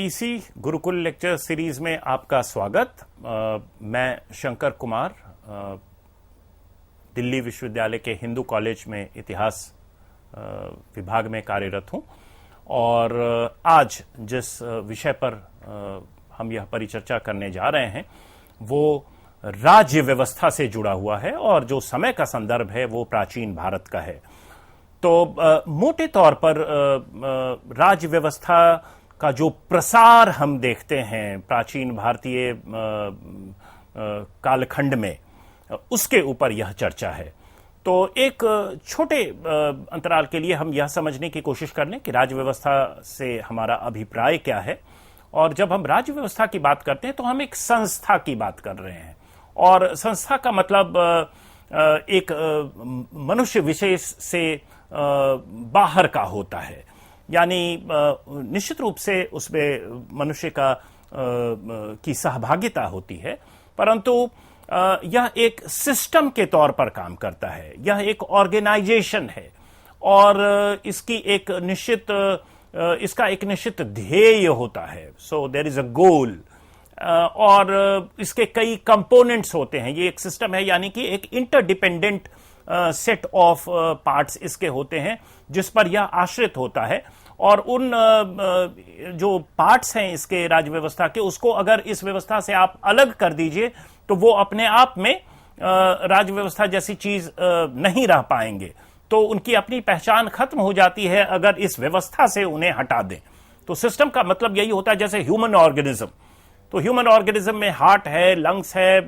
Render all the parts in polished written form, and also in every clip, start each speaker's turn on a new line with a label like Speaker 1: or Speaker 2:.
Speaker 1: PC Gurukul lecture series में आपका स्वागत। मैं शंकर कुमार दिल्ली विश्वविद्यालय के हिंदू कॉलेज में इतिहास विभाग में कार्यरत हूं और आज जिस विषय पर हम यह परिचर्चा करने जा रहे हैं वो राज्य व्यवस्था से जुड़ा हुआ है और जो समय का संदर्भ है वो प्राचीन भारत का है। तो मोटे तौर पर राज्य व्यवस्था का जो प्रसार हम देखते हैं प्राचीन भारतीय कालखंड में, उसके ऊपर यह चर्चा है। तो एक छोटे अंतराल के लिए हम यह समझने की कोशिश कर लें कि राज्य व्यवस्था से हमारा अभिप्राय क्या है। और जब हम राज्य व्यवस्था की बात करते हैं तो हम एक संस्था की बात कर रहे हैं, और संस्था का मतलब एक मनुष्य विशेष से बाहर का होता है, यानी निश्चित रूप से उसमें मनुष्य का की सहभागिता होती है, परंतु यह एक सिस्टम के तौर पर काम करता है। यह एक ऑर्गेनाइजेशन है और इसका एक निश्चित ध्येय होता है। सो देयर इज अ गोल और इसके कई कंपोनेंट्स होते हैं। ये एक सिस्टम है, यानी कि एक इंटरडिपेंडेंट सेट ऑफ पार्ट्स इसके होते हैं जिस पर यह आश्रित होता है। और उन जो पार्ट्स हैं इसके राज्य व्यवस्था के, उसको अगर इस व्यवस्था से आप अलग कर दीजिए तो वो अपने आप में राज्य व्यवस्था जैसी चीज नहीं रह पाएंगे। तो उनकी अपनी पहचान खत्म हो जाती है अगर इस व्यवस्था से उन्हें हटा दें। तो सिस्टम का मतलब यही होता है, जैसे ह्यूमन ऑर्गेनिज्म। तो ह्यूमन ऑर्गेनिज्म में हार्ट है, लंग्स है,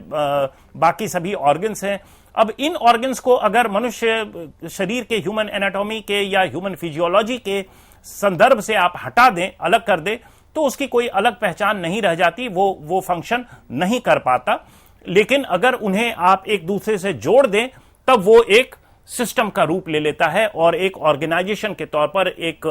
Speaker 1: बाकी सभी ऑर्गन्स हैं। अब इन ऑर्गन्स को अगर मनुष्य शरीर के ह्यूमन एनाटॉमी के या ह्यूमन फिजियोलॉजी के संदर्भ से आप हटा दें, अलग कर दें, तो उसकी कोई अलग पहचान नहीं रह जाती, वो फंक्शन नहीं कर पाता। लेकिन अगर उन्हें आप एक दूसरे से जोड़ दें तब वो एक सिस्टम का रूप ले लेता है और एक ऑर्गेनाइजेशन के तौर पर एक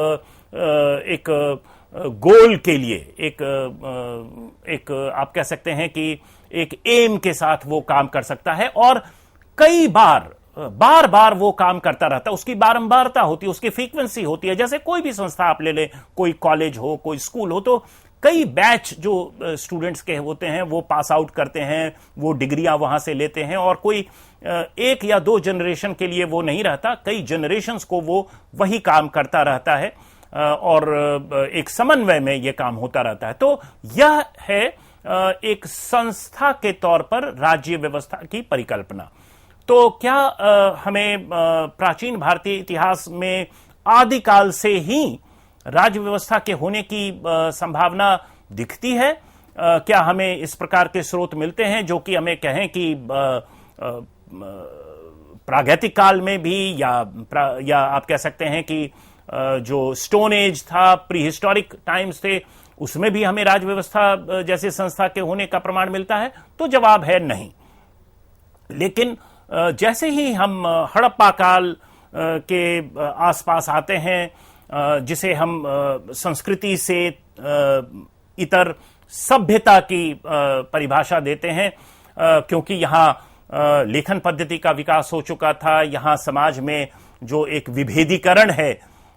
Speaker 1: गोल के लिए एक आप कह सकते हैं कि एक एम के साथ वो काम कर सकता है। और कई बार बार वो काम करता रहता है, उसकी बारंबारता होती है, उसकी फ्रीक्वेंसी होती है। जैसे कोई भी संस्था आप ले लें, कोई कॉलेज हो, कोई स्कूल हो, तो कई बैच जो स्टूडेंट्स के होते हैं वो पास आउट करते हैं, वो डिग्रियां वहां से लेते हैं, और कोई एक या दो जनरेशन के लिए वो नहीं रहता, कई जनरेशन्स को वो वही काम करता रहता है और एक समन्वय में ये काम होता रहता है। तो यह है एक संस्था के तौर पर राज्य व्यवस्था की परिकल्पना। तो क्या हमें प्राचीन भारतीय इतिहास में आदिकाल से ही राज्य व्यवस्था के होने की संभावना दिखती है? क्या हमें इस प्रकार के स्रोत मिलते हैं जो कि हमें कहें कि प्रागैतिक काल में भी या आप कह सकते हैं कि जो स्टोन एज था, प्री हिस्टोरिक टाइम्स थे, उसमें भी हमें राज्य व्यवस्था जैसे संस्था के होने का प्रमाण मिलता है? तो जवाब है नहीं। लेकिन जैसे ही हम हड़प्पा काल के आसपास आते हैं, जिसे हम संस्कृति से इतर सभ्यता की परिभाषा देते हैं, क्योंकि यहाँ लेखन पद्धति का विकास हो चुका था, यहाँ समाज में जो एक विभेदीकरण है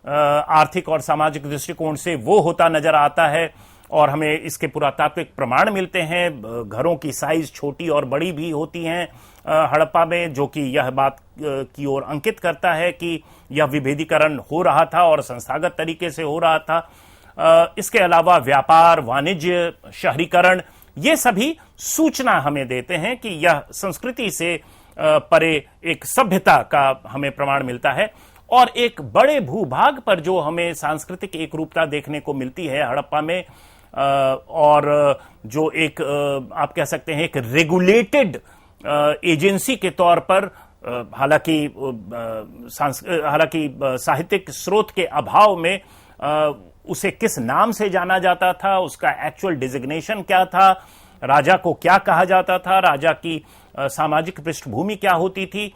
Speaker 1: आर्थिक और सामाजिक दृष्टिकोण से वो होता नजर आता है, और हमें इसके पुरातात्विक प्रमाण मिलते हैं। घरों की साइज छोटी और बड़ी भी होती हैं हड़प्पा में, जो कि यह बात की ओर अंकित करता है कि यह विभेदीकरण हो रहा था और संस्थागत तरीके से हो रहा था। इसके अलावा व्यापार, वाणिज्य, शहरीकरण, ये सभी सूचना हमें देते हैं कि यह संस्कृति से परे एक सभ्यता का हमें प्रमाण मिलता है। और एक बड़े भूभाग पर जो हमें सांस्कृतिक एक रूपता देखने को मिलती है हड़प्पा में, और जो एक आप कह सकते हैं एक रेगुलेटेड एजेंसी के तौर पर, हालांकि साहित्यिक स्रोत के अभाव में उसे किस नाम से जाना जाता था, उसका एक्चुअल डिजिग्नेशन क्या था, राजा को क्या कहा जाता था, राजा की सामाजिक पृष्ठभूमि क्या होती थी,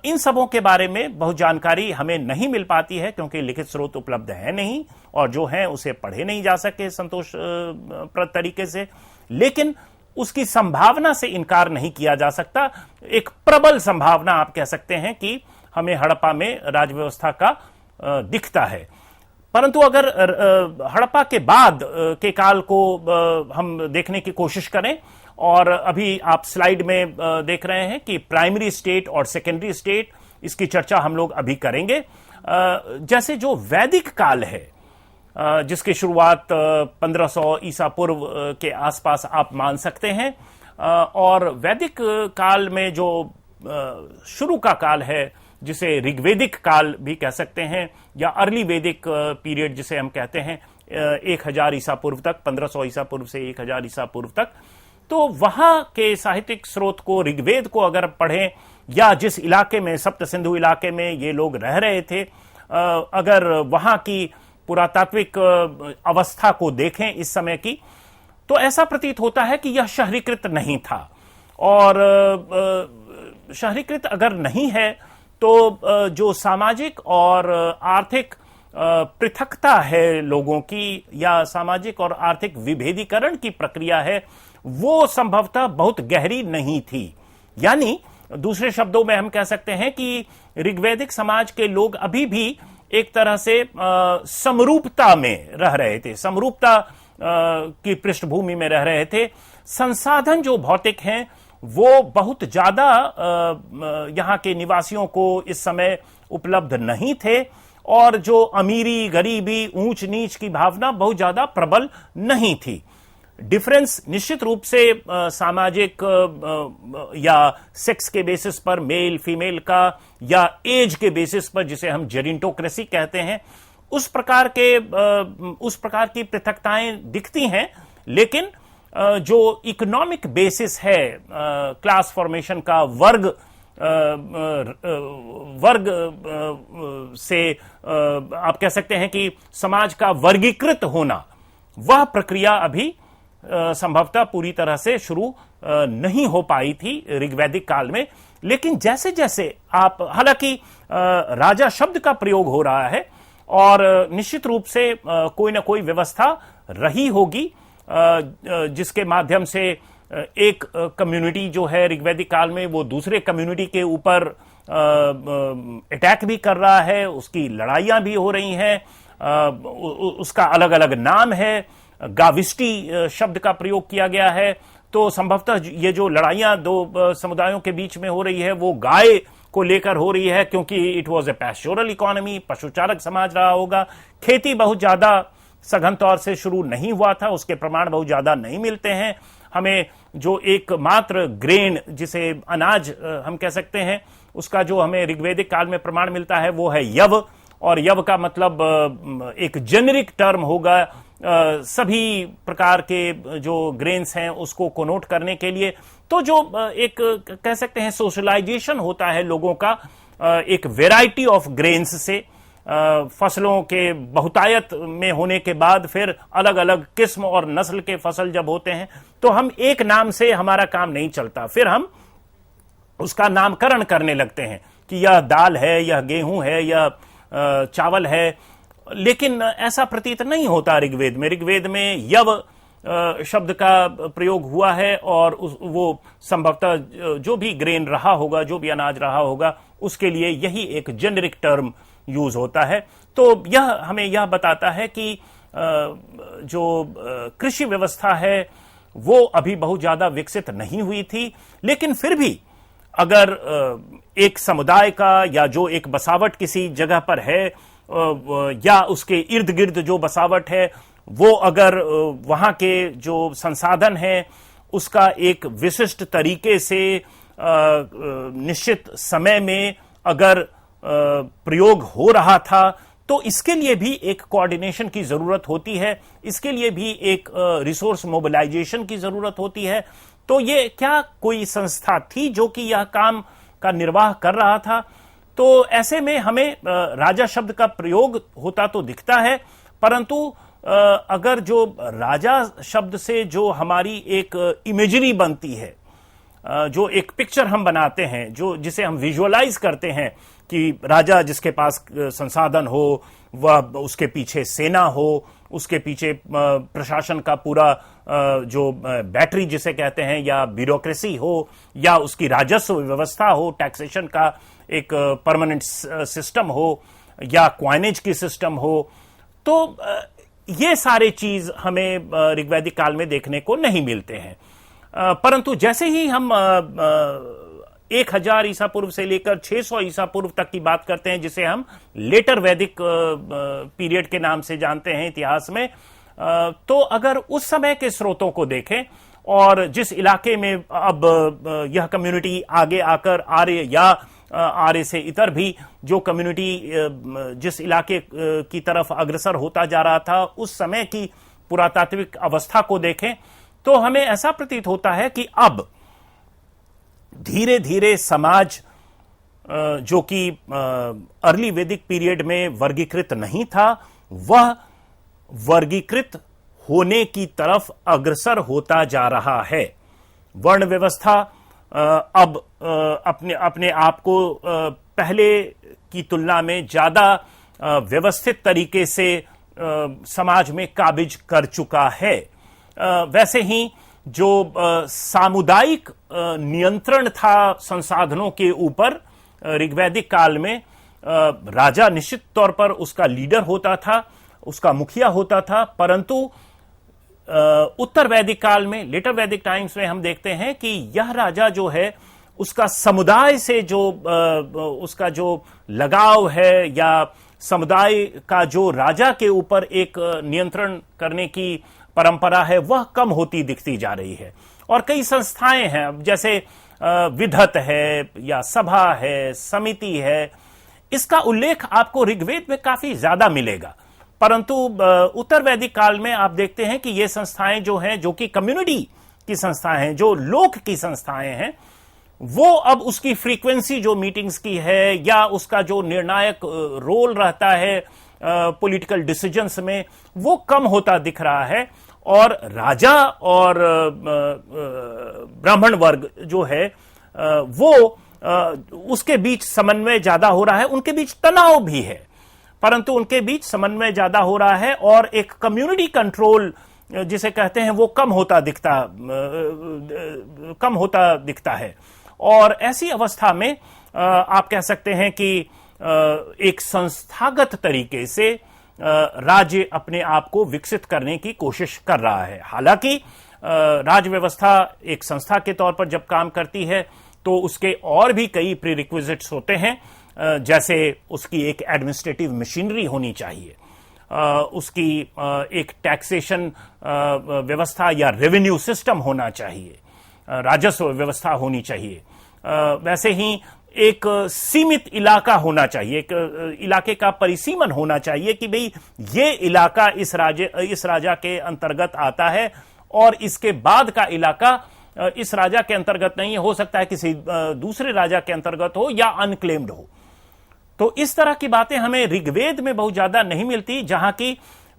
Speaker 1: इन सबों के बारे में बहुत जानकारी हमें नहीं मिल पाती है, क्योंकि लिखित स्रोत उपलब्ध है नहीं, और जो है उसे पढ़े नहीं जा सके संतोषप्रद तरीके से। लेकिन उसकी संभावना से इनकार नहीं किया जा सकता। एक प्रबल संभावना आप कह सकते हैं कि हमें हड़प्पा में राज्य व्यवस्था का दिखता है। परंतु अगर हड़प्पा के बाद के काल को हम देखने की कोशिश करें, और अभी आप स्लाइड में देख रहे हैं कि प्राइमरी स्टेट और सेकेंडरी स्टेट, इसकी चर्चा हम लोग अभी करेंगे। जैसे जो वैदिक काल है, जिसकी शुरुआत 1500 ईसा पूर्व के आसपास आप मान सकते हैं, और वैदिक काल में जो शुरू का काल है, जिसे ऋग्वेदिक काल भी कह सकते हैं, या अर्ली वैदिक पीरियड जिसे हम कहते हैं, 1000 ईसा पूर्व तक, 1500 ईसा पूर्व से 1000 ईसा पूर्व तक, तो वहां के साहित्यिक स्रोत को, ऋग्वेद को अगर पढ़ें, या जिस इलाके में, सप्त सिंधु इलाके में ये लोग रह रहे थे, अगर वहां की पुरातात्विक अवस्था को देखें इस समय की, तो ऐसा प्रतीत होता है कि यह शहरीकृत नहीं था। और शहरीकृत अगर नहीं है तो जो सामाजिक और आर्थिक पृथकता है लोगों की, या सामाजिक और आर्थिक विभेदीकरण की प्रक्रिया है, वो संभवतः बहुत गहरी नहीं थी। यानी दूसरे शब्दों में हम कह सकते हैं कि ऋग्वैदिक समाज के लोग अभी भी एक तरह से समरूपता में रह रहे थे, समरूपता की पृष्ठभूमि में रह रहे थे। संसाधन जो भौतिक हैं वो बहुत ज्यादा यहां के निवासियों को इस समय उपलब्ध नहीं थे, और जो अमीरी, गरीबी, ऊंच नीच की भावना बहुत ज्यादा प्रबल नहीं थी। डिफरेंस निश्चित रूप से सामाजिक या सेक्स के बेसिस पर, मेल फीमेल का, या एज के बेसिस पर, जिसे हम जेरिंटोक्रेसी कहते हैं, उस प्रकार की पृथकताएं दिखती हैं। लेकिन जो इकोनॉमिक बेसिस है क्लास फॉर्मेशन का, वर्ग से आप कह सकते हैं कि समाज का वर्गीकृत होना, वह प्रक्रिया अभी संभवतः पूरी तरह से शुरू नहीं हो पाई थी ऋग्वैदिक काल में। लेकिन जैसे जैसे आप, हालांकि राजा शब्द का प्रयोग हो रहा है, और निश्चित रूप से कोई ना कोई व्यवस्था रही होगी जिसके माध्यम से एक कम्युनिटी जो है ऋग्वैदिक काल में, वो दूसरे कम्युनिटी के ऊपर अटैक भी कर रहा है, उसकी लड़ाइयां भी हो रही हैं, उसका अलग अलग नाम है, गाविष्टी शब्द का प्रयोग किया गया है। तो संभवतः ये जो लड़ाइयां दो समुदायों के बीच में हो रही है, वो गाय को लेकर हो रही है, क्योंकि it was a pastoral economy, पशुचारक समाज रहा होगा। खेती बहुत ज्यादा सघन तौर से शुरू नहीं हुआ था, उसके प्रमाण बहुत ज्यादा नहीं मिलते हैं हमें। जो एकमात्र ग्रेन, जिसे अनाज हम कह सकते हैं, उसका जो हमें ऋग्वैदिक काल में प्रमाण मिलता है वो है यव, और यव का मतलब एक जेनेरिक टर्म होगा सभी प्रकार के जो ग्रेन्स हैं उसको कोनोट करने के लिए। तो जो एक कह सकते हैं सोशलाइजेशन होता है लोगों का, एक वेराइटी ऑफ ग्रेन्स से, फसलों के बहुतायत में होने के बाद फिर अलग अलग किस्म और नस्ल के फसल जब होते हैं, तो हम एक नाम से हमारा काम नहीं चलता, फिर हम उसका नामकरण करने लगते हैं कि यह दाल है, यह गेहूं है, यह चावल है। लेकिन ऐसा प्रतीत नहीं होता ऋग्वेद में। ऋग्वेद में यव शब्द का प्रयोग हुआ है, और वो संभवतः जो भी ग्रेन रहा होगा, जो भी अनाज रहा होगा, उसके लिए यही एक जेनेरिक टर्म यूज होता है। तो यह हमें यह बताता है कि जो कृषि व्यवस्था है वो अभी बहुत ज्यादा विकसित नहीं हुई थी। लेकिन फिर भी अगर एक समुदाय का, या जो एक बसावट किसी जगह पर है, या उसके इर्द गिर्द जो बसावट है, वो अगर वहां के जो संसाधन है उसका एक विशिष्ट तरीके से निश्चित समय में अगर प्रयोग हो रहा था, तो इसके लिए भी एक कोऑर्डिनेशन की जरूरत होती है, इसके लिए भी एक रिसोर्स मोबिलाइजेशन की जरूरत होती है। तो ये क्या कोई संस्था थी जो कि यह काम का निर्वाह कर रहा था? तो ऐसे में हमें राजा शब्द का प्रयोग होता तो दिखता है, परंतु अगर जो राजा शब्द से जो हमारी एक इमेजरी बनती है, जो एक पिक्चर हम बनाते हैं, जो जिसे हम विजुअलाइज करते हैं कि राजा जिसके पास संसाधन हो, वह उसके पीछे सेना हो, उसके पीछे प्रशासन का पूरा जो बैटरी जिसे कहते हैं, या ब्यूरोक्रेसी हो, या उसकी राजस्व व्यवस्था हो, टैक्सेशन का एक परमानेंट सिस्टम हो, या क्वाइनेज की सिस्टम हो, तो ये सारे चीज हमें ऋग्वैदिक काल में देखने को नहीं मिलते हैं। परंतु जैसे ही हम 1000 ईसा पूर्व से लेकर 600 ईसा पूर्व तक की बात करते हैं, जिसे हम लेटर वैदिक पीरियड के नाम से जानते हैं इतिहास में, तो अगर उस समय के स्रोतों को देखें और जिस इलाके में अब यह कम्युनिटी आगे आकर आर्य या आर्य से इतर भी जो कम्युनिटी जिस इलाके की तरफ अग्रसर होता जा रहा था, उस समय की पुरातात्विक अवस्था को देखें तो हमें ऐसा प्रतीत होता है कि अब धीरे धीरे समाज जो कि अर्ली वैदिक पीरियड में वर्गीकृत नहीं था, वह वर्गीकृत होने की तरफ अग्रसर होता जा रहा है। वर्ण व्यवस्था अब अपने आप को पहले की तुलना में ज्यादा व्यवस्थित तरीके से समाज में काबिज कर चुका है। वैसे ही जो सामुदायिक नियंत्रण था संसाधनों के ऊपर, ऋग्वैदिक काल में राजा निश्चित तौर पर उसका लीडर होता था, उसका मुखिया होता था, परंतु उत्तर वैदिक काल में, लेटर वैदिक टाइम्स में हम देखते हैं कि यह राजा जो है उसका समुदाय से जो उसका जो लगाव है या समुदाय का जो राजा के ऊपर एक नियंत्रण करने की परंपरा है, वह कम होती दिखती जा रही है। और कई संस्थाएं हैं जैसे विधत है या सभा है, समिति है, इसका उल्लेख आपको ऋग्वेद में काफी ज्यादा मिलेगा। परंतु उत्तर वैदिक काल में आप देखते हैं कि ये संस्थाएं जो हैं, जो कि कम्युनिटी की संस्थाएं हैं, जो लोक की संस्थाएं हैं, वो अब उसकी फ्रीक्वेंसी जो मीटिंग्स की है या उसका जो निर्णायक रोल रहता है पॉलिटिकल डिसीजंस में, वो कम होता दिख रहा है। और राजा और ब्राह्मण वर्ग जो है वो उसके बीच समन्वय ज्यादा हो रहा है, उनके बीच तनाव भी है, परंतु उनके बीच समन्वय ज्यादा हो रहा है और एक कम्युनिटी कंट्रोल जिसे कहते हैं वो कम होता दिखता है। और ऐसी अवस्था में आप कह सकते हैं कि एक संस्थागत तरीके से राज्य अपने आप को विकसित करने की कोशिश कर रहा है। हालांकि राज्य व्यवस्था एक संस्था के तौर पर जब काम करती है तो उसके और भी कई प्रीरिक्विजिट्स होते हैं, जैसे उसकी एक एडमिनिस्ट्रेटिव मशीनरी होनी चाहिए, उसकी एक टैक्सेशन व्यवस्था या रेवेन्यू सिस्टम होना चाहिए, राजस्व व्यवस्था होनी चाहिए। वैसे ही एक सीमित इलाका होना चाहिए, एक इलाके का परिसीमन होना चाहिए कि भाई ये इलाका इस राजा के अंतर्गत आता है और इसके बाद का इलाका इस राजा के अंतर्गत नहीं हो सकता है, किसी दूसरे राजा के अंतर्गत हो या अनक्लेम्ड हो। तो इस तरह की बातें हमें ऋग्वेद में बहुत ज्यादा नहीं मिलती, जहां की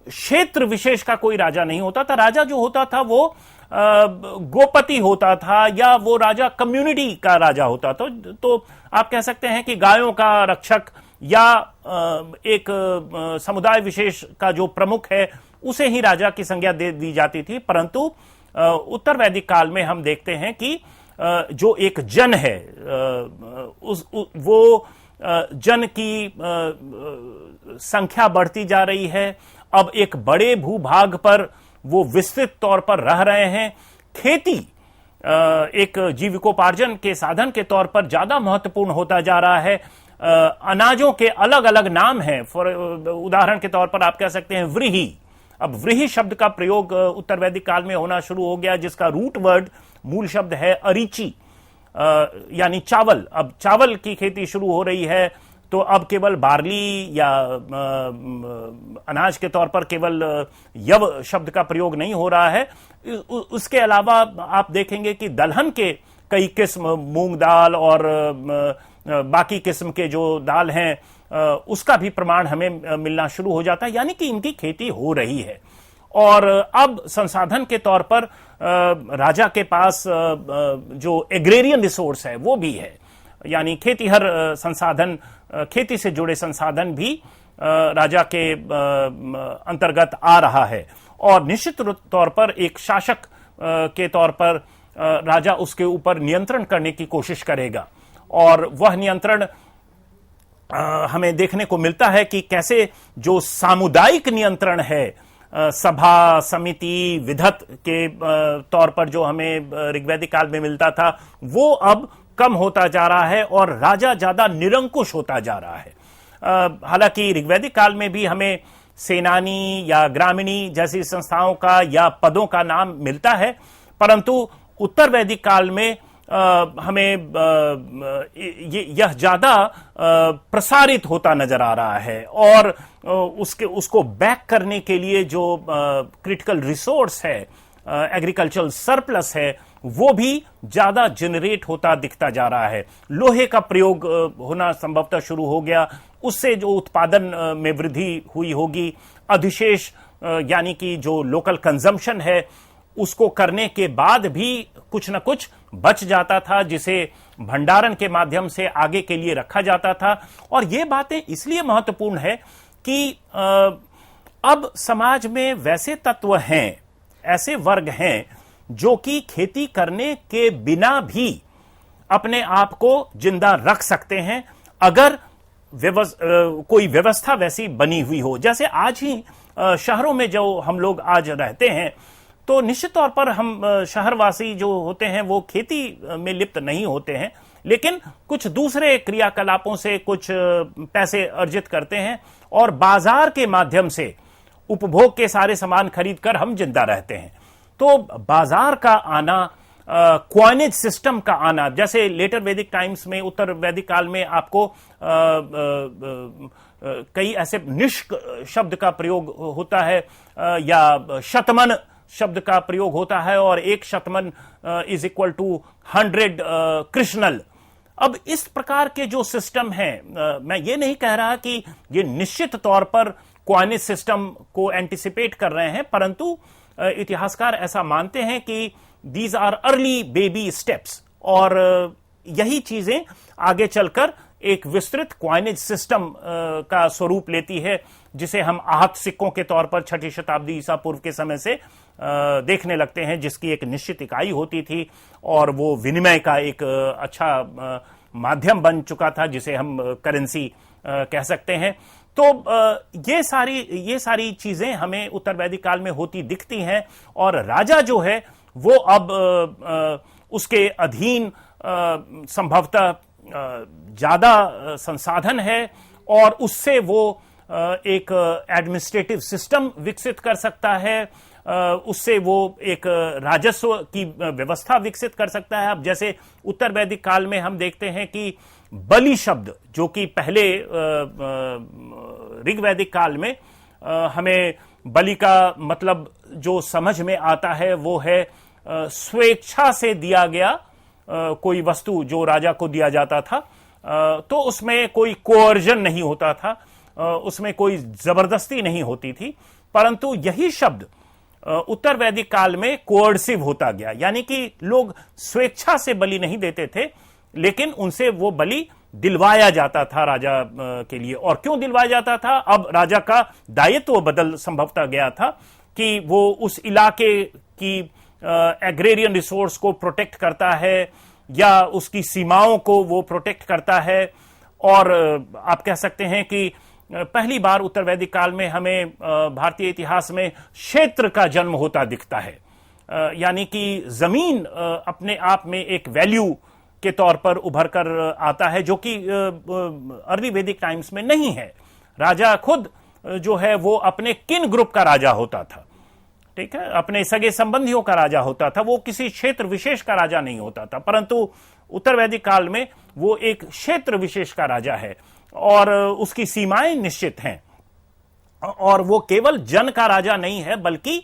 Speaker 1: क्षेत्र विशेष का कोई राजा नहीं होता था। राजा जो होता था वो गोपति होता था या वो राजा कम्युनिटी का राजा होता था। तो आप कह सकते हैं कि गायों का रक्षक या एक समुदाय विशेष का जो प्रमुख है उसे ही राजा की संज्ञा दे दी जाती थी। परंतु उत्तर वैदिक काल में हम देखते हैं कि जो एक जन है वो जन की संख्या बढ़ती जा रही है। अब एक बड़े भूभाग पर वो विस्तृत तौर पर रह रहे हैं। खेती एक जीविकोपार्जन के साधन के तौर पर ज्यादा महत्वपूर्ण होता जा रहा है। अनाजों के अलग अलग नाम हैं। उदाहरण के तौर पर आप कह सकते हैं व्रीहि। अब व्रीहि शब्द का प्रयोग उत्तर वैदिक काल में होना शुरू हो गया, जिसका रूट वर्ड मूल शब्द है अरिची, यानी चावल। अब चावल की खेती शुरू हो रही है, तो अब केवल बार्ली या अनाज के तौर पर केवल यव शब्द का प्रयोग नहीं हो रहा है। उसके अलावा आप देखेंगे कि दलहन के कई किस्म, मूंग दाल और बाकी किस्म के जो दाल हैं उसका भी प्रमाण हमें मिलना शुरू हो जाता है, यानी कि इनकी खेती हो रही है। और अब संसाधन के तौर पर राजा के पास जो एग्रेरियन रिसोर्स है वो भी है, यानी खेतीहर संसाधन, खेती से जुड़े संसाधन भी राजा के अंतर्गत आ रहा है। और निश्चित तौर पर एक शासक के तौर पर राजा उसके ऊपर नियंत्रण करने की कोशिश करेगा, और वह नियंत्रण हमें देखने को मिलता है कि कैसे जो सामुदायिक नियंत्रण है, सभा, समिति, विधत के तौर पर जो हमें ऋग्वैदिक काल में मिलता था, वो अब कम होता जा रहा है और राजा ज्यादा निरंकुश होता जा रहा है। हालांकि ऋग्वैदिक काल में भी हमें सेनानी या ग्रामीणी जैसी संस्थाओं का या पदों का नाम मिलता है, परंतु उत्तर वैदिक काल में हमें यह ज्यादा प्रसारित होता नजर आ रहा है और उसको बैक करने के लिए जो क्रिटिकल रिसोर्स है, एग्रीकल्चरल सरप्लस है, वो भी ज्यादा जनरेट होता दिखता जा रहा है। लोहे का प्रयोग होना संभवतः शुरू हो गया, उससे जो उत्पादन में वृद्धि हुई होगी। अधिशेष यानी कि जो लोकल कंजम्पशन है, उसको करने के बाद भी कुछ न कुछ बच जाता था, जिसे भंडारण के माध्यम से आगे के लिए रखा जाता था। और ये बातें इसलिए महत्वपूर्ण है कि अब समाज में वैसे तत्व हैं, ऐसे वर्ग हैं जो कि खेती करने के बिना भी अपने आप को जिंदा रख सकते हैं, अगर कोई व्यवस्था वैसी बनी हुई हो। जैसे आज ही शहरों में जो हम लोग आज रहते हैं, तो निश्चित तौर पर हम शहरवासी जो होते हैं वो खेती में लिप्त नहीं होते हैं, लेकिन कुछ दूसरे क्रियाकलापों से कुछ पैसे अर्जित करते हैं और बाजार के माध्यम से उपभोग के सारे सामान खरीद कर हम जिंदा रहते हैं। तो बाजार का आना, क्वाइनेज सिस्टम का आना, जैसे लेटर वैदिक टाइम्स में, उत्तर वैदिक काल में आपको कई ऐसे निष्क शब्द का प्रयोग होता है या शतमन शब्द का प्रयोग होता है और एक शतमन इज इक्वल टू 100 कृष्णल। अब इस प्रकार के जो सिस्टम है, मैं ये नहीं कह रहा कि ये निश्चित तौर पर क्वाइनेज सिस्टम को एंटिसिपेट कर रहे हैं, परंतु इतिहासकार ऐसा मानते हैं कि these are early baby steps और यही चीजें आगे चलकर एक विस्तृत क्वाइनेज सिस्टम का स्वरूप लेती है, जिसे हम आहत सिक्कों के तौर पर 6ठी शताब्दी ईसा पूर्व के समय से देखने लगते हैं, जिसकी एक निश्चित इकाई होती थी और वो विनिमय का एक अच्छा माध्यम बन चुका था, जिसे हम करेंसी कह सकते हैं। तो ये सारी चीजें हमें उत्तर वैदिक काल में होती दिखती हैं और राजा जो है वो अब उसके अधीन संभवतः ज्यादा संसाधन है और उससे वो एक एडमिनिस्ट्रेटिव सिस्टम विकसित कर सकता है, उससे वो एक राजस्व की व्यवस्था विकसित कर सकता है। अब जैसे उत्तर वैदिक काल में हम देखते हैं कि बलि शब्द, जो कि पहले ऋग्वैदिक काल में हमें बलि का मतलब जो समझ में आता है वो है स्वेच्छा से दिया गया कोई वस्तु जो राजा को दिया जाता था, तो उसमें कोई कोअर्जन नहीं होता था, उसमें कोई जबरदस्ती नहीं होती थी। परंतु यही शब्द उत्तर वैदिक काल में कोअर्सिव होता गया, यानी कि लोग स्वेच्छा से बलि नहीं देते थे, लेकिन उनसे वो बलि दिलवाया जाता था राजा के लिए। और क्यों दिलवाया जाता था? अब राजा का दायित्व बदल संभवतः गया था कि वो उस इलाके की एग्रेरियन रिसोर्स को प्रोटेक्ट करता है या उसकी सीमाओं को वो प्रोटेक्ट करता है। और आप कह सकते हैं कि पहली बार उत्तर वैदिक काल में हमें भारतीय इतिहास में क्षेत्र का जन्म होता दिखता है, यानी कि जमीन अपने आप में एक वैल्यू के तौर पर उभर कर आता है, जो कि अर्ली वैदिक टाइम्स में नहीं है। राजा खुद जो है वो अपने किन ग्रुप का राजा होता था, ठीक है, अपने सगे संबंधियों का राजा होता था, वो किसी क्षेत्र विशेष का राजा नहीं होता था। परंतु उत्तर वैदिक काल में वो एक क्षेत्र विशेष का राजा है और उसकी सीमाएं निश्चित हैं, और वो केवल जन का राजा नहीं है, बल्कि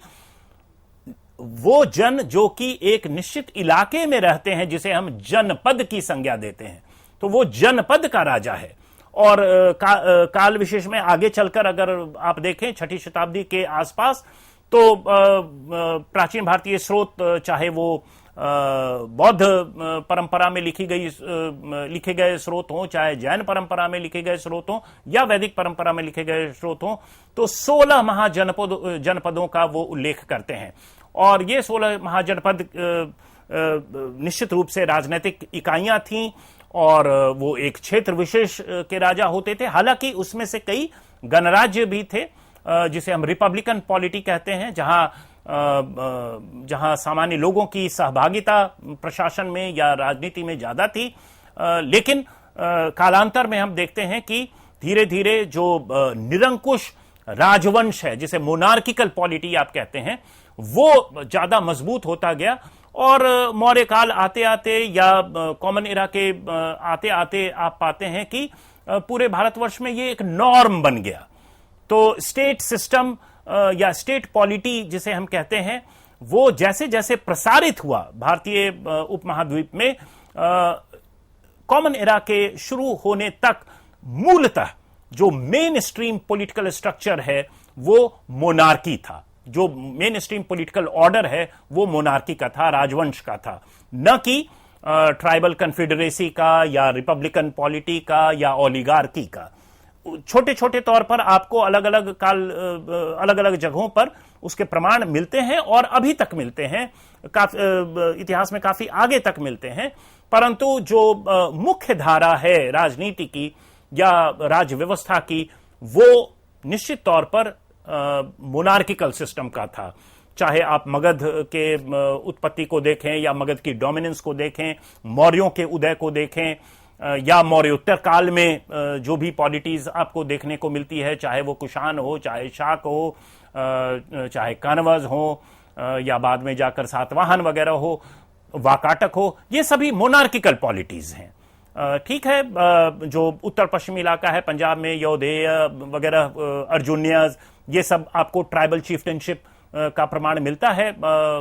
Speaker 1: वो जन जो कि एक निश्चित इलाके में रहते हैं, जिसे हम जनपद की संज्ञा देते हैं, तो वो जनपद का राजा है। और काल विशेष में आगे चलकर अगर आप देखें 6ठी शताब्दी के आसपास, तो प्राचीन भारतीय स्रोत, चाहे वो बौद्ध परंपरा में लिखे गए स्रोत हों, चाहे जैन परंपरा में लिखे गए स्रोत हों या वैदिक परंपरा में लिखे गए स्रोत हों, तो 16 महाजनपदों का वो उल्लेख करते हैं। और ये 16 महाजनपद निश्चित रूप से राजनीतिक इकाइयां थीं और वो एक क्षेत्र विशेष के राजा होते थे। हालांकि उसमें से कई गणराज्य भी थे, जिसे हम रिपब्लिकन पॉलिटी कहते हैं, जहां सामान्य लोगों की सहभागिता प्रशासन में या राजनीति में ज्यादा थी। लेकिन कालांतर में हम देखते हैं कि धीरे धीरे जो निरंकुश राजवंश है, जिसे मोनार्किकल पॉलिटी आप कहते हैं, वो ज्यादा मजबूत होता गया और मौर्य काल आते आते या कॉमन एरा के आते आते आप पाते हैं कि पूरे भारतवर्ष में ये एक नॉर्म बन गया। तो स्टेट सिस्टम या स्टेट पॉलिटी जिसे हम कहते हैं, वो जैसे जैसे प्रसारित हुआ भारतीय उपमहाद्वीप में, कॉमन एरा के शुरू होने तक मूलतः जो मेन स्ट्रीम पॉलिटिकल स्ट्रक्चर है वो मोनार्की था। जो मेन स्ट्रीम पॉलिटिकल ऑर्डर है वो मोनार्की का था, राजवंश का था, न कि ट्राइबल कन्फेडरेसी का या रिपब्लिकन पॉलिटी का या ओलिगार्की का। छोटे छोटे तौर पर आपको अलग अलग काल, अलग अलग जगहों पर उसके प्रमाण मिलते हैं और अभी तक मिलते हैं, इतिहास में काफी आगे तक मिलते हैं। परंतु जो मुख्य धारा है राजनीति की या राज व्यवस्था की, वो निश्चित तौर पर मोनार्किकल सिस्टम का था। चाहे आप मगध के उत्पत्ति को देखें या मगध की डोमिनेंस को देखें, मौर्यों के उदय को देखें, या मौर्योत्तर काल में जो भी पॉलिटीज आपको देखने को मिलती है, चाहे वो कुषाण हो, चाहे शाक हो, चाहे कण्वज हो, या बाद में जाकर सातवाहन वगैरह हो, वाकाटक हो, ये सभी मोनार्किकल पॉलिटीज हैं। ठीक है, जो उत्तर पश्चिमी इलाका है, पंजाब में यौधेय वगैरह, अर्जुन्यस, ये सब आपको ट्राइबल चीफ्टेनशिप का प्रमाण मिलता है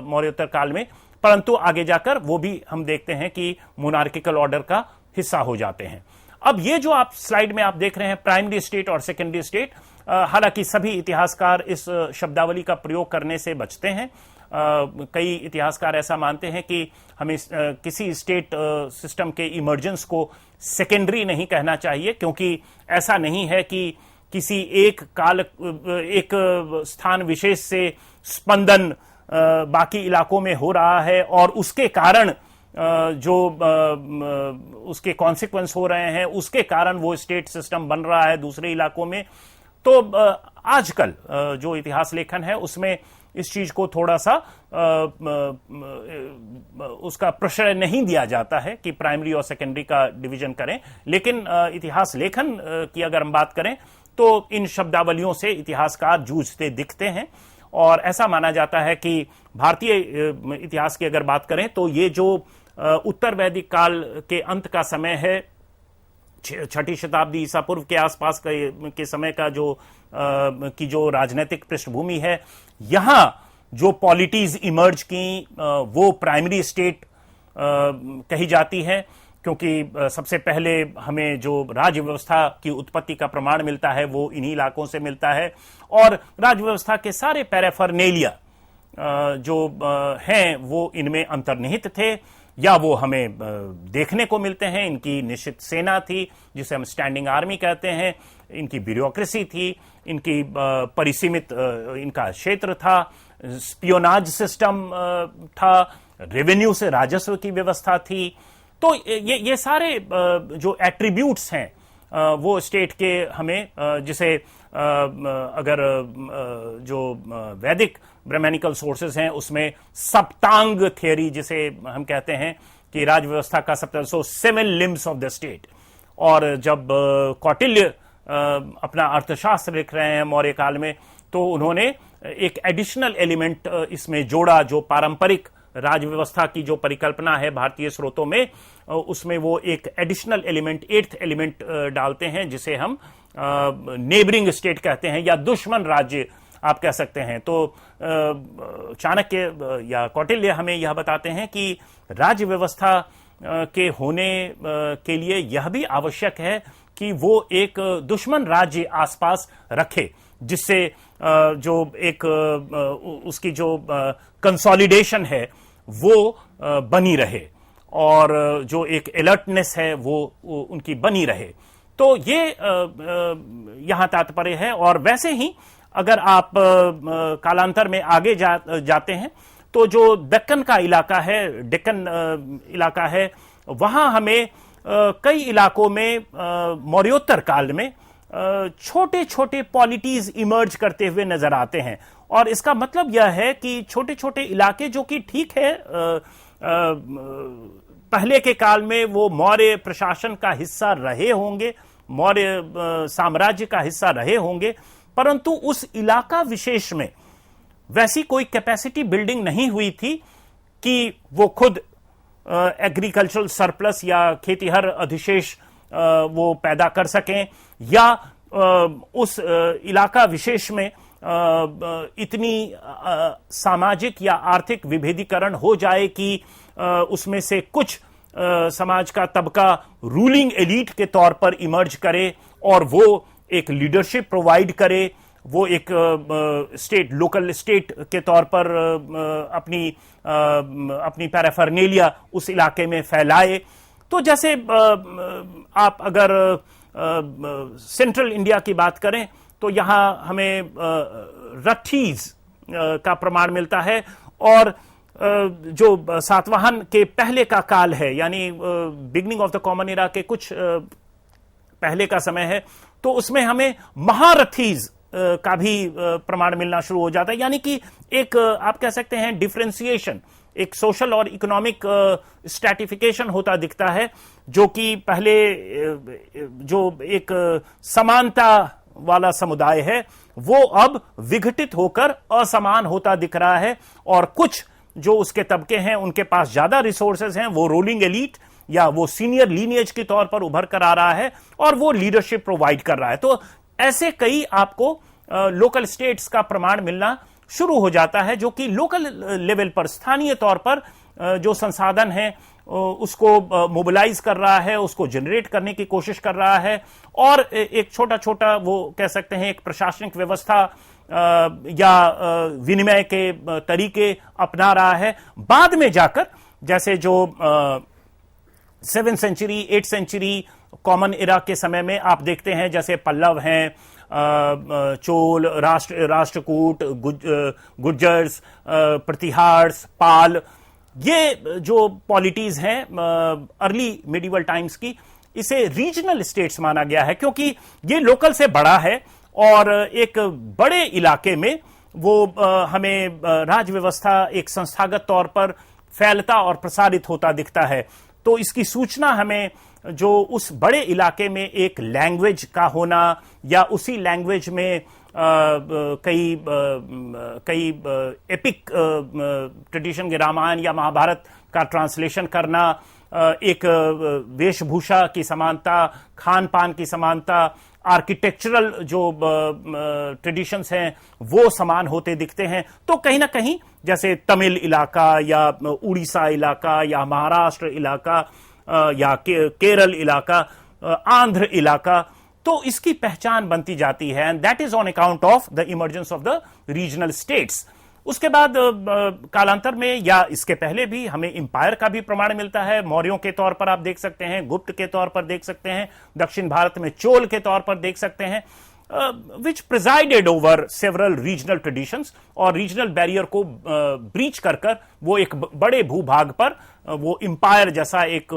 Speaker 1: मौर्योत्तर काल में, परंतु आगे जाकर वो भी हम देखते हैं कि मोनार्किकल ऑर्डर का हिस्सा हो जाते हैं। अब ये जो आप स्लाइड में आप देख रहे हैं, प्राइमरी स्टेट और सेकेंडरी स्टेट, हालांकि सभी इतिहासकार इस शब्दावली का प्रयोग करने से बचते हैं। कई इतिहासकार ऐसा मानते हैं कि हमें किसी स्टेट सिस्टम के इमर्जेंस को सेकेंडरी नहीं कहना चाहिए, क्योंकि ऐसा नहीं है कि किसी एक काल, एक स्थान विशेष से स्पंदन बाकी इलाकों में हो रहा है और उसके कारण जो उसके कॉन्सिक्वेंस हो रहे हैं, उसके कारण वो स्टेट सिस्टम बन रहा है दूसरे इलाकों में। तो आजकल जो इतिहास लेखन है उसमें इस चीज को थोड़ा सा उसका प्रश्रय नहीं दिया जाता है कि प्राइमरी और सेकेंडरी का डिवीजन करें। लेकिन इतिहास लेखन की अगर हम बात करें तो इन शब्दावलियों से इतिहासकार जूझते दिखते हैं और ऐसा माना जाता है कि भारतीय इतिहास की अगर बात करें तो ये जो उत्तर वैदिक काल के अंत का समय है, 6ठी शताब्दी ईसा पूर्व के आसपास के समय का जो राजनीतिक पृष्ठभूमि है, यहां जो पॉलिटीज इमर्ज की वो प्राइमरी स्टेट कही जाती है, क्योंकि सबसे पहले हमें जो राज्य व्यवस्था की उत्पत्ति का प्रमाण मिलता है वो इन्हीं इलाकों से मिलता है और राज्य व्यवस्था के सारे पैराफर्नेलिया जो हैं वो इनमें अंतर्निहित थे या वो हमें देखने को मिलते हैं। इनकी निश्चित सेना थी जिसे हम स्टैंडिंग आर्मी कहते हैं, इनकी ब्यूरोक्रेसी थी, इनकी परिसीमित इनका क्षेत्र था, स्पियोनाज सिस्टम था, रेवेन्यू से राजस्व की व्यवस्था थी। तो ये सारे जो एट्रीब्यूट्स हैं वो स्टेट के हमें, जिसे अगर जो वैदिक ब्राह्मणिकल सोर्सेज हैं उसमें सप्तांग थियरी जिसे हम कहते हैं कि राज व्यवस्था का सप्तांग, सो 7 लिम्स ऑफ द स्टेट। और जब कौटिल्य अपना अर्थशास्त्र लिख रहे हैं मौर्य काल में, तो उन्होंने एक एडिशनल एलिमेंट इसमें जोड़ा, जो पारंपरिक राज व्यवस्था की जो परिकल्पना है भारतीय स्रोतों में, उसमें वो एक एडिशनल एलिमेंट, 8th एलिमेंट डालते हैं जिसे हम नेबरिंग स्टेट कहते हैं या दुश्मन राज्य आप कह सकते हैं। तो चाणक्य या कौटिल्य हमें यह बताते हैं कि राज्य व्यवस्था के होने के लिए यह भी आवश्यक है कि वो एक दुश्मन राज्य आसपास रखे, जिससे जो एक उसकी जो कंसोलिडेशन है वो बनी रहे और जो एक अलर्टनेस है वो उनकी बनी रहे। तो ये यहां तात्पर्य है। और वैसे ही अगर आप कालांतर में आगे जाते हैं तो जो दक्कन का इलाका है, डेक्कन इलाका है, वहां हमें कई इलाकों में मौर्योत्तर काल में छोटे छोटे पॉलिटीज इमर्ज करते हुए नजर आते हैं। और इसका मतलब यह है कि छोटे छोटे इलाके जो कि ठीक है पहले के काल में वो मौर्य प्रशासन का हिस्सा रहे होंगे, मौर्य साम्राज्य का हिस्सा रहे होंगे, परंतु उस इलाका विशेष में वैसी कोई कैपेसिटी बिल्डिंग नहीं हुई थी कि वो खुद एग्रीकल्चरल सरप्लस या खेतीहर अधिशेष वो पैदा कर सकें, या उस इलाका विशेष में इतनी सामाजिक या आर्थिक विभेदीकरण हो जाए कि उसमें से कुछ समाज का तबका रूलिंग एलीट के तौर पर इमर्ज करे और वो एक लीडरशिप प्रोवाइड करे, वो एक स्टेट लोकल स्टेट के तौर पर अपनी पैराफर्नेलिया उस इलाके में फैलाए। तो जैसे आप अगर सेंट्रल इंडिया की बात करें तो यहां हमें रथीज का प्रमाण मिलता है, और जो सातवाहन के पहले का काल है यानी beginning of the common era के कुछ पहले का समय है, तो उसमें हमें महारथीज का भी प्रमाण मिलना शुरू हो जाता है। यानी कि एक आप कह सकते हैं डिफरेंशिएशन, एक सोशल और इकोनॉमिक स्ट्रैटिफिकेशन होता दिखता है, जो कि पहले जो एक समानता वाला समुदाय है वो अब विघटित होकर असमान होता दिख रहा है, और कुछ जो उसके तबके हैं उनके पास ज्यादा रिसोर्सेज हैं, वो रूलिंग एलीट या वो सीनियर लीनिएज के तौर पर उभर कर आ रहा है और वो लीडरशिप प्रोवाइड कर रहा है। तो ऐसे कई आपको लोकल स्टेट्स का प्रमाण मिलना शुरू हो जाता है, जो कि लोकल लेवल पर स्थानीय तौर पर जो संसाधन है उसको मोबिलाइज कर रहा है, उसको जनरेट करने की कोशिश कर रहा है, और एक छोटा छोटा वो कह सकते हैं एक प्रशासनिक व्यवस्था या विनिमय के तरीके अपना रहा है। बाद में जाकर जैसे जो 7th century 8th century common era के समय में आप देखते हैं जैसे पल्लव हैं, चोल, राष्ट्रकूट, गुर्जर्स, प्रतिहार्स, पाल, ये जो पॉलिटीज हैं अर्ली मिडिवल टाइम्स की, इसे रीजनल स्टेट्स माना गया है क्योंकि ये लोकल से बड़ा है और एक बड़े इलाके में वो हमें राज्य व्यवस्था एक संस्थागत तौर पर फैलता और प्रसारित होता दिखता है। तो इसकी सूचना हमें जो उस बड़े इलाके में एक लैंग्वेज का होना या उसी लैंग्वेज में कई एपिक ट्रेडिशन के रामायण या महाभारत का ट्रांसलेशन करना, एक वेशभूषा की समानता, खान पान की समानता, आर्किटेक्चरल जो ट्रेडिशंस हैं वो समान होते दिखते हैं। तो कहीं ना कहीं जैसे तमिल इलाका या उड़ीसा इलाका या महाराष्ट्र इलाका या केरल इलाका, आंध्र इलाका, तो इसकी पहचान बनती जाती है, and that is on account of the emergence of the regional states. उसके बाद कालांतर में या इसके पहले भी हमें एम्पायर का भी प्रमाण मिलता है। मौर्यों के तौर पर आप देख सकते हैं, गुप्त के तौर पर देख सकते हैं, दक्षिण भारत में चोल के तौर पर देख सकते हैं, which presided over several regional traditions, और रीजनल बैरियर को ब्रीच कर वो एक बड़े भूभाग पर वो एम्पायर जैसा एक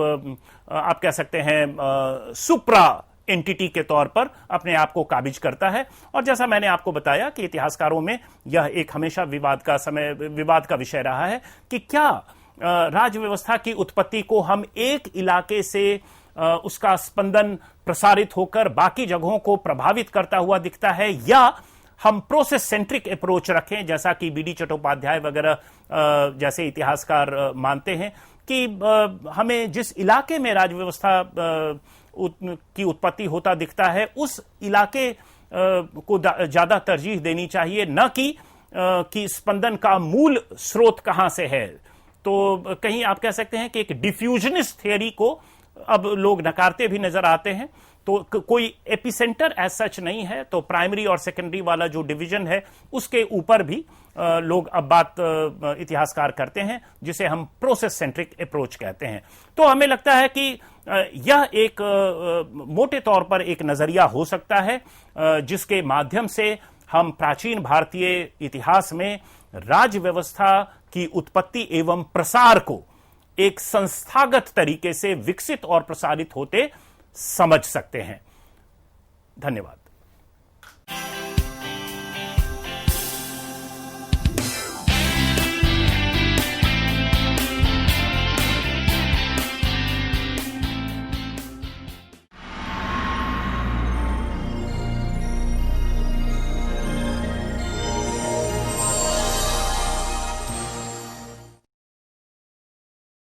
Speaker 1: आप कह सकते हैं सुप्रा एंटिटी के तौर पर अपने आप को काबिज करता है। और जैसा मैंने आपको बताया कि इतिहासकारों में यह एक हमेशा विवाद का विषय रहा है कि क्या राज्य व्यवस्था की उत्पत्ति को हम एक इलाके से उसका स्पंदन प्रसारित होकर बाकी जगहों को प्रभावित करता हुआ दिखता है, या हम प्रोसेस सेंट्रिक अप्रोच रखें जैसा कि बीडी चट्टोपाध्याय वगैरह जैसे इतिहासकार मानते हैं कि हमें जिस इलाके में राज्य व्यवस्था की उत्पत्ति होता दिखता है उस इलाके को ज्यादा तरजीह देनी चाहिए, न कि स्पंदन का मूल स्रोत कहां से है। तो कहीं आप कह सकते हैं कि एक डिफ्यूजनिस्ट थियरी को अब लोग नकारते भी नजर आते हैं। तो कोई एपिसेंटर एज सच नहीं है, तो प्राइमरी और सेकेंडरी वाला जो डिवीजन है उसके ऊपर भी लोग अब बात इतिहासकार करते हैं, जिसे हम प्रोसेस सेंट्रिक अप्रोच कहते हैं। तो हमें लगता है कि यह एक मोटे तौर पर एक नजरिया हो सकता है जिसके माध्यम से हम प्राचीन भारतीय इतिहास में राज्य व्यवस्था की उत्पत्ति एवं प्रसार को एक संस्थागत तरीके से विकसित और प्रसारित होते समझ सकते हैं। धन्यवाद।